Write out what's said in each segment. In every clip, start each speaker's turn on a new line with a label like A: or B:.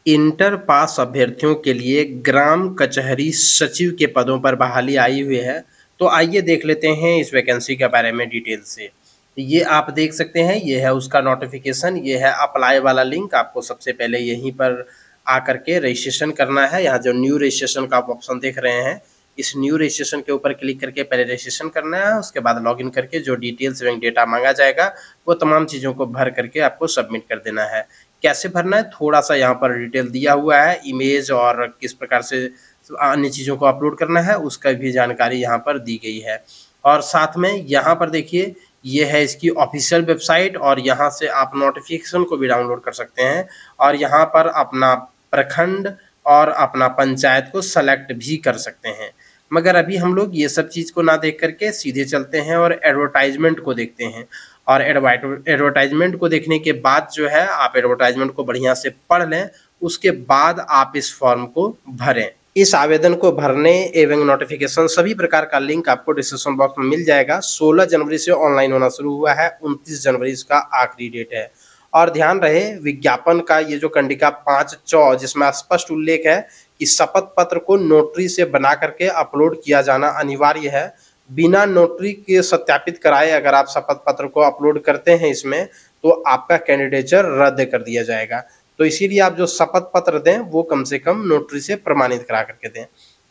A: Inter pass अभ्यर्थियों के लिए ग्राम कचहरी सचिव के पदों पर बहाली आई हुई है। तो आइए देख लेते हैं इस वैकेंसी के बारे में डिटेल से। ये आप देख सकते हैं, ये है उसका नोटिफिकेशन, ये है अप्लाई वाला लिंक। आपको सबसे पहले यहीं पर आकर के रजिस्ट्रेशन करना है। यहाँ जो न्यू रजिस्ट्रेशन का आप ऑप्शन देख रहे हैं, इस न्यू रजिस्ट्रेशन के ऊपर क्लिक करके पहले रजिस्ट्रेशन करना है। उसके बाद लॉगिन करके जो डिटेल्स बैंक डेटा मांगा जाएगा, वो तमाम चीज़ों को भर करके आपको सबमिट कर देना है। कैसे भरना है, थोड़ा-सा यहाँ पर डिटेल दिया हुआ है, इमेज और किस प्रकार से अन्य चीज़ों को अपलोड करना है, उसका भी जानकारी यहाँ पर दी गई है। और साथ में यहाँ पर देखिए, ये है इसकी ऑफ़िशियल वेबसाइट और यहाँ से आप नोटिफ़िकेशन को भी डाउनलोड कर सकते हैं और यहाँ पर अपना प्रखंड और अपना पंचायत को सेलेक्ट भी कर सकते हैं। मगर अभी हम लोग ये सब चीज़ को ना देख कर के सीधे चलते हैं और एडवर्टाइज़मेंट को देखते हैं। और एडवर्टाइजमेंट को देखने के बाद जो है, आप एडवर्टाइजमेंट को बढ़िया से पढ़ लें, उसके बाद आप इस फॉर्म को भरें। इस आवेदन को भरने एवं नोटिफिकेशन सभी प्रकार का लिंक आपको डिस्क्रिप्शन बॉक्स में मिल जाएगा। 16 जनवरी से ऑनलाइन होना शुरू हुआ है, 29 जनवरी इसका आखिरी डेट है। और ध्यान रहे, विज्ञापन का ये जो कंडिका 5 जिसमें स्पष्ट उल्लेख है कि शपथ पत्र को नोटरी से बना करके अपलोड किया जाना अनिवार्य है। बिना नोटरी के सत्यापित कराए अगर आप शपथ पत्र को अपलोड करते हैं इसमें, तो आपका कैंडिडेचर रद्द कर दिया जाएगा। तो इसीलिए आप जो शपथ पत्र दें वो कम से कम नोटरी से प्रमाणित करा करके दें।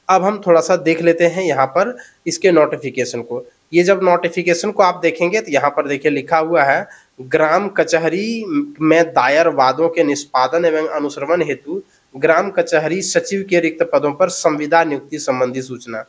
A: अब हम थोड़ा-सा देख लेते हैं यहाँ पर इसके नोटिफिकेशन को। ये जब नोटिफिकेशन को आप देखेंगे तो यहाँ पर देखिए लिखा हुआ है, ग्राम कचहरी में दायर वादों के निष्पादन एवं अनुश्रवण हेतु ग्राम कचहरी सचिव के रिक्त पदों पर संविदा नियुक्ति संबंधी सूचना।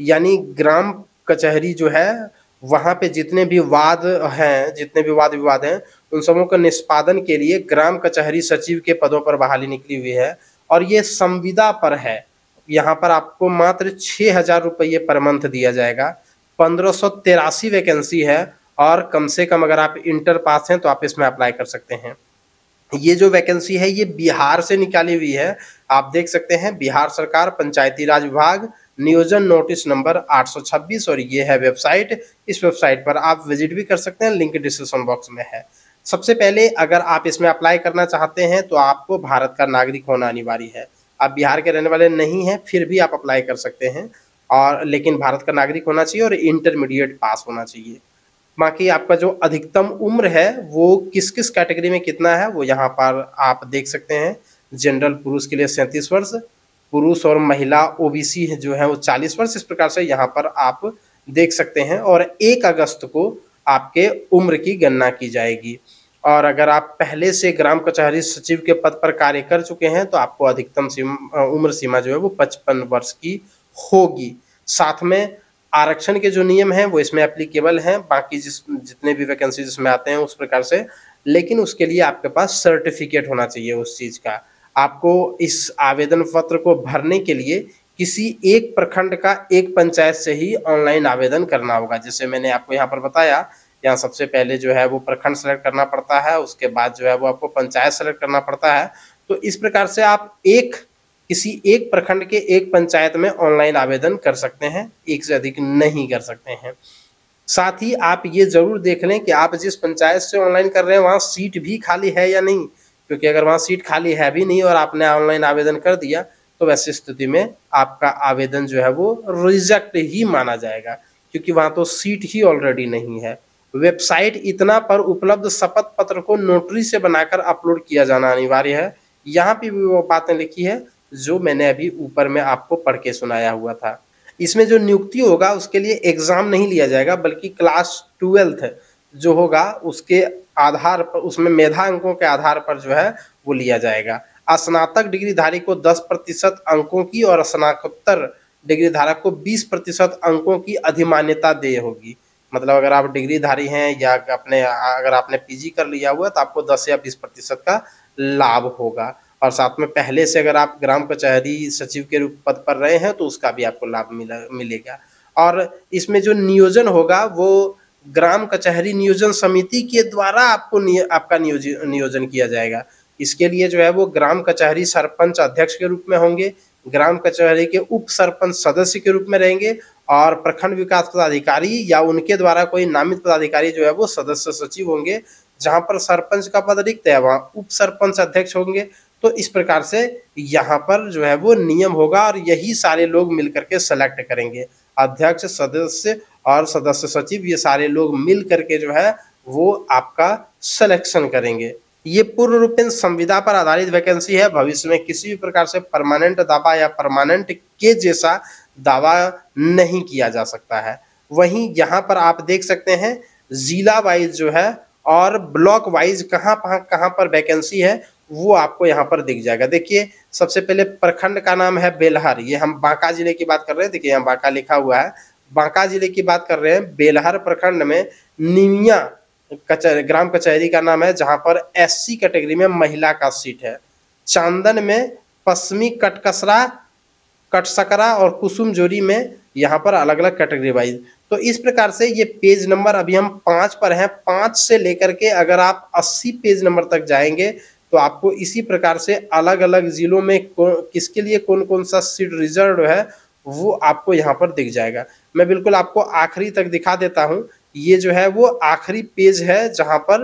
A: यानी ग्राम कचहरी जो है, वहाँ पे जितने भी वाद हैं, जितने भी वाद विवाद हैं, उन सबों का निष्पादन के लिए ग्राम कचहरी सचिव के पदों पर बहाली निकली हुई है और ये संविदा पर है। यहाँ पर आपको मात्र 6,000 रुपये पर मंथ दिया जाएगा। 1583 वैकेंसी है और कम से कम अगर आप इंटर पास हैं तो आप इसमें अप्लाई कर सकते हैं। ये जो वैकेंसी है ये बिहार से निकाली हुई है। आप देख सकते हैं, बिहार सरकार पंचायती राज विभाग, नियोजन नोटिस नंबर 826 और ये है वेबसाइट। इस वेबसाइट पर आप विजिट भी कर सकते हैं, लिंक डिस्क्रिप्शन बॉक्स में है। सबसे पहले अगर आप इसमें अप्लाई करना चाहते हैं तो आपको भारत का नागरिक होना अनिवार्य है। आप बिहार के रहने वाले नहीं हैं, फिर भी आप अप्लाई कर सकते हैं, और लेकिन भारत का नागरिक होना चाहिए और इंटरमीडिएट पास होना चाहिए। बाकी आपका जो अधिकतम उम्र है वो किस-किस कैटेगरी में कितना है वो यहाँ पर आप देख सकते हैं। जनरल पुरुष के लिए 37 वर्ष, पुरुष और महिला ओबीसी जो है वो 40 वर्ष, इस प्रकार से यहाँ पर आप देख सकते हैं। और 1 अगस्त को आपके उम्र की गणना की जाएगी। और अगर आप पहले से ग्राम कचहरी सचिव के पद पर कार्य कर चुके हैं तो आपको अधिकतम उम्र सीमा जो है वो 55 वर्ष की होगी। साथ में आरक्षण के जो नियम हैं वो इसमें एप्लीकेबल हैं, बाकी जितने भी वैकेंसी जिसमें आते हैं उस प्रकार से, लेकिन उसके लिए आपके पास सर्टिफिकेट होना चाहिए उस चीज़ का। आपको इस आवेदन पत्र को भरने के लिए किसी एक प्रखंड का एक पंचायत से ही ऑनलाइन आवेदन करना होगा। जैसे मैंने आपको यहाँ पर बताया, यहाँ सबसे पहले जो है वो प्रखंड सेलेक्ट करना पड़ता है, उसके बाद जो है वो आपको पंचायत सेलेक्ट करना पड़ता है। तो इस प्रकार से आप किसी एक प्रखंड के एक पंचायत में ऑनलाइन आवेदन कर सकते हैं, एक से अधिक नहीं कर सकते हैं। साथ ही आप ये ज़रूर देख लें कि आप जिस पंचायत से ऑनलाइन कर रहे हैं वहाँ सीट भी खाली है या नहीं, क्योंकि अगर वहाँ सीट खाली है भी नहीं और आपने ऑनलाइन आवेदन कर दिया तो वैसी स्थिति में आपका आवेदन जो है वो रिजेक्ट ही माना जाएगा, क्योंकि वहाँ तो सीट ही ऑलरेडी नहीं है। वेबसाइट इतना पर उपलब्ध शपथ पत्र को नोटरी से बनाकर अपलोड किया जाना अनिवार्य है। यहाँ पे भी वो बातें लिखी है जो मैंने अभी ऊपर में आपको पढ़ के सुनाया हुआ था। इसमें जो नियुक्ति होगा उसके लिए एग्ज़ाम नहीं लिया जाएगा, बल्कि क्लास 12th जो होगा उसके आधार पर, उसमें मेधा अंकों के आधार पर जो है वो लिया जाएगा। स्नातक डिग्रीधारी को 10% अंकों की और स्नातकोत्तर डिग्रीधारक को 20% अंकों की अधिमान्यता देय होगी। मतलब अगर आप डिग्रीधारी हैं या अगर आपने पीजी कर लिया हुआ है तो आपको 10 या 20% का लाभ होगा। और साथ में पहले से अगर आप ग्राम कचहरी सचिव के रूप पद पर रहे हैं तो उसका भी आपको लाभ मिलेगा। और इसमें जो नियोजन होगा वो ग्राम कचहरी नियोजन समिति के द्वारा आपका नियोजन किया जाएगा। इसके लिए जो है वो ग्राम कचहरी सरपंच अध्यक्ष के रूप में होंगे, ग्राम कचहरी के उप सरपंच सदस्य के रूप में रहेंगे और प्रखंड विकास पदाधिकारी या उनके द्वारा कोई नामित पदाधिकारी जो है वो सदस्य सचिव होंगे। जहाँ पर सरपंच का पद रिक्त है वहाँ उप सरपंच अध्यक्ष होंगे, तो इस प्रकार से यहाँ पर जो है वो नियम होगा और यही सारे लोग मिलकर के सेलेक्ट करेंगे। अध्यक्ष, सदस्य और सदस्य सचिव ये सारे लोग मिल करके जो है वो आपका सिलेक्शन करेंगे। ये पूर्ण रूपेण संविदा पर आधारित वैकेंसी है। भविष्य में किसी भी प्रकार से परमानेंट दावा या परमानेंट के जैसा दावा नहीं किया जा सकता है। वहीं यहाँ पर आप देख सकते हैं जिला वाइज जो है और ब्लॉक वाइज कहाँ पर वैकेंसी है वो आपको यहाँ पर दिख जाएगा। देखिए सबसे पहले प्रखंड का नाम है बेलहर, ये हम बांका जिले की बात कर रहे हैं। देखिए यहाँ बांका लिखा हुआ है, बांका जिले की बात कर रहे हैं। बेलहर प्रखंड में निमिया ग्राम कचहरी का नाम है जहां पर एससी कैटेगरी में महिला का सीट है। चांदन में पश्चिमी कटकसरा, कटसकरा और कुसुमजोरी में यहाँ पर अलग अलग कैटेगरी वाइज। तो इस प्रकार से ये पेज नंबर अभी हम 5 पर हैं। 5 से लेकर के अगर आप 80 पेज नंबर तक जाएंगे तो आपको इसी प्रकार से अलग अलग जिलों में किसके लिए कौन कौन सा सीट रिजर्व है वो आपको यहाँ पर दिख जाएगा। मैं बिल्कुल आपको आखिरी तक दिखा देता हूँ। ये जो है वो आखिरी पेज है जहाँ पर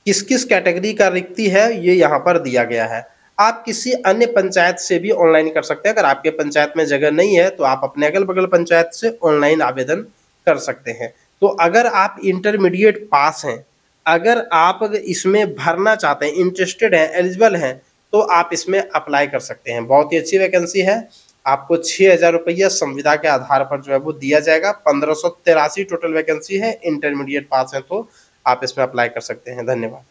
A: किस किस कैटेगरी का रिक्ति है ये यहाँ पर दिया गया है। आप किसी अन्य पंचायत से भी ऑनलाइन कर सकते हैं। अगर आपके पंचायत में जगह नहीं है तो आप अपने अगल बगल पंचायत से ऑनलाइन आवेदन कर सकते हैं। तो अगर आप इंटरमीडिएट पास हैं, अगर आप इसमें भरना चाहते हैं, इंटरेस्टेड हैं, एलिजिबल हैं, तो आप इसमें अप्लाई कर सकते हैं। बहुत ही अच्छी वैकेंसी है। आपको 6,000 रुपया संविदा के आधार पर जो है वो दिया जाएगा। 1583 टोटल वैकेंसी है। इंटरमीडिएट पास है तो आप इसमें अप्लाई कर सकते हैं। धन्यवाद।